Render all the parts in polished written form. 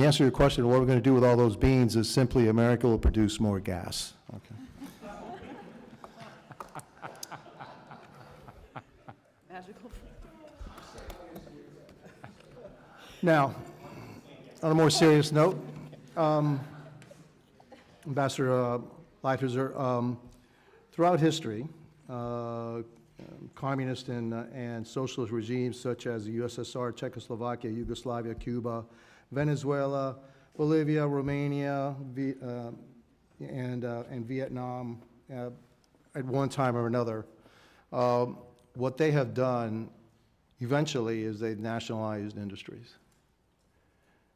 the answer to your question, what we're going to do with all those beans is simply America will produce more gas. Okay. Magical. Now, on a more serious note, Ambassador Lighthizer, throughout history, communist and socialist regimes such as the USSR, Czechoslovakia, Yugoslavia, Cuba, Venezuela, Bolivia, Romania, and Vietnam, at one time or another, what they have done eventually is they've nationalized industries.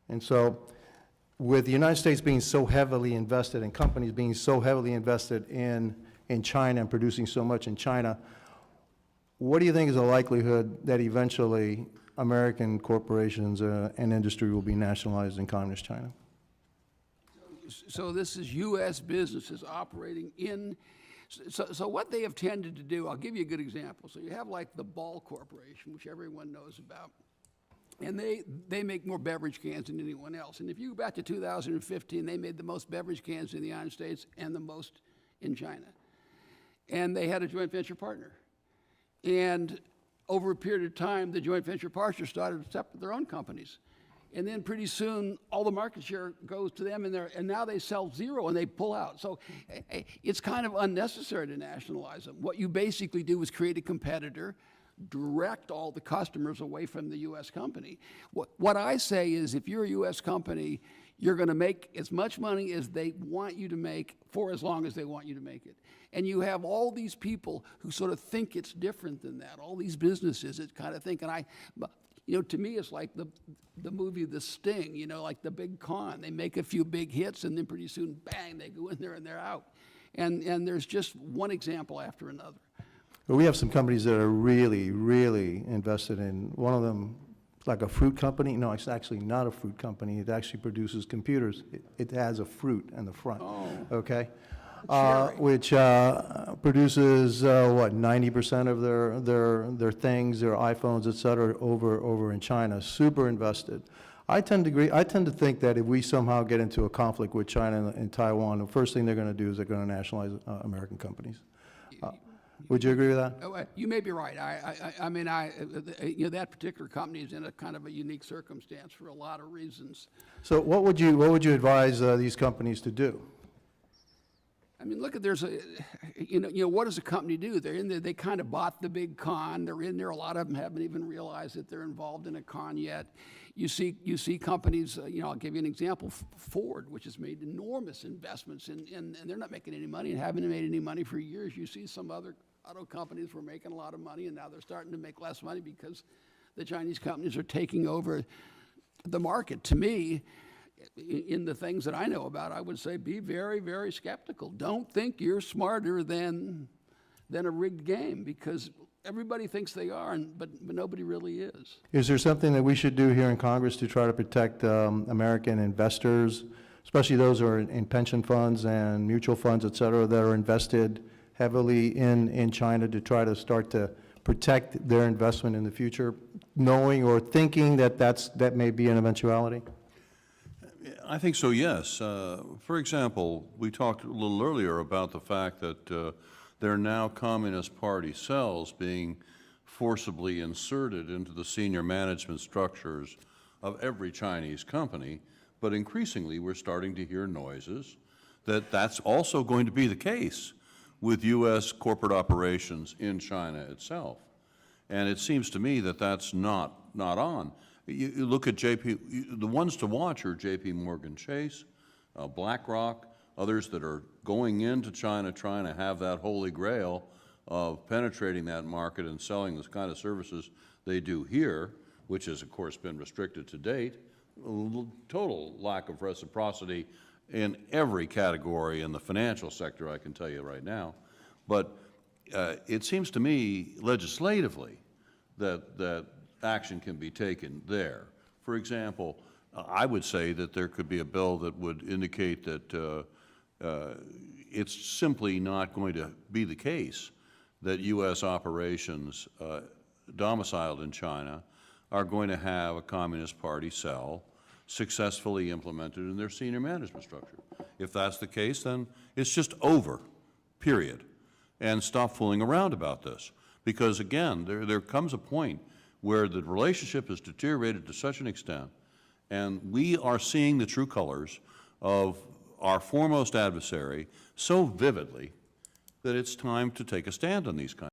And so, with the United States being so heavily invested and companies being so heavily invested in China and producing so much in China, what do you think is the likelihood that eventually American corporations and industry will be nationalized in communist China? So this is U.S. businesses operating in, so what they have tended to do, I'll give you a good example. So you have like the Ball Corporation, which everyone knows about, and they make more beverage cans than anyone else. And if you go back to 2015, they made the most beverage cans in the United States and the most in China. And they had a joint venture partner. And over a period of time, the joint venture partners started to set up their own companies. And then pretty soon, all the market share goes to them, and now they sell zero and they pull out. So it's kind of unnecessary to nationalize them. What you basically do is create a competitor, direct all the customers away from the U.S. company. What I say is if you're a U.S. company, you're going to make as much money as they want you to make for as long as they want you to make it. And you have all these people who sort of think it's different than that, all these businesses that kind of think, and to me, it's like the movie The Sting, like the big con. They make a few big hits, and then pretty soon, bang, they go in there and they're out. And there's just one example after another. Well, we have some companies that are really, really invested in, one of them, like a fruit company. No, it's actually not a fruit company. It actually produces computers. It has a fruit in the front, okay? Which produces, 90% of their things, their iPhones, et cetera, over in China. Super invested. I tend to think that if we somehow get into a conflict with China and Taiwan, the first thing they're going to do is they're going to nationalize American companies. Would you agree with that? You may be right. I mean, that particular company is in a kind of a unique circumstance for a lot of reasons. So what would you advise these companies to do? I mean, look, there's a, what does a company do? They're in there, they kind of bought the big con. They're in there. A lot of them haven't even realized that they're involved in a con yet. You see companies, I'll give you an example, Ford, which has made enormous investments and they're not making any money and haven't made any money for years. You see some other auto companies were making a lot of money and now they're starting to make less money because the Chinese companies are taking over the market. To me, in the things that I know about, I would say be very, very skeptical. Don't think you're smarter than a rigged game, because everybody thinks they are, but nobody really is. Is there something that we should do here in Congress to try to protect American investors, especially those who are in pension funds and mutual funds, et cetera, that are invested heavily in China, to try to start to protect their investment in the future, knowing or thinking that that may be an eventuality? I think so, yes. For example, we talked a little earlier about the fact that there are now Communist Party cells being forcibly inserted into the senior management structures of every Chinese company, but increasingly we're starting to hear noises that that's also going to be the case with U.S. corporate operations in China itself. And it seems to me that that's not on. You look at the ones to watch are J.P. Morgan Chase, BlackRock, others that are going into China trying to have that holy grail of penetrating that market and selling the kind of services they do here, which has, of course, been restricted to date. Total lack of reciprocity in every category in the financial sector, I can tell you right now. But it seems to me legislatively that action can be taken there. For example, I would say that there could be a bill that would indicate that it's simply not going to be the case that U.S. operations domiciled in China are going to have a Communist Party cell successfully implemented in their senior management structure. If that's the case, then it's just over, period. And stop fooling around about this. Because again, there comes a point where the relationship has deteriorated to such an extent, and we are seeing the true colors of our foremost adversary so vividly that it's time to take a stand on these kinds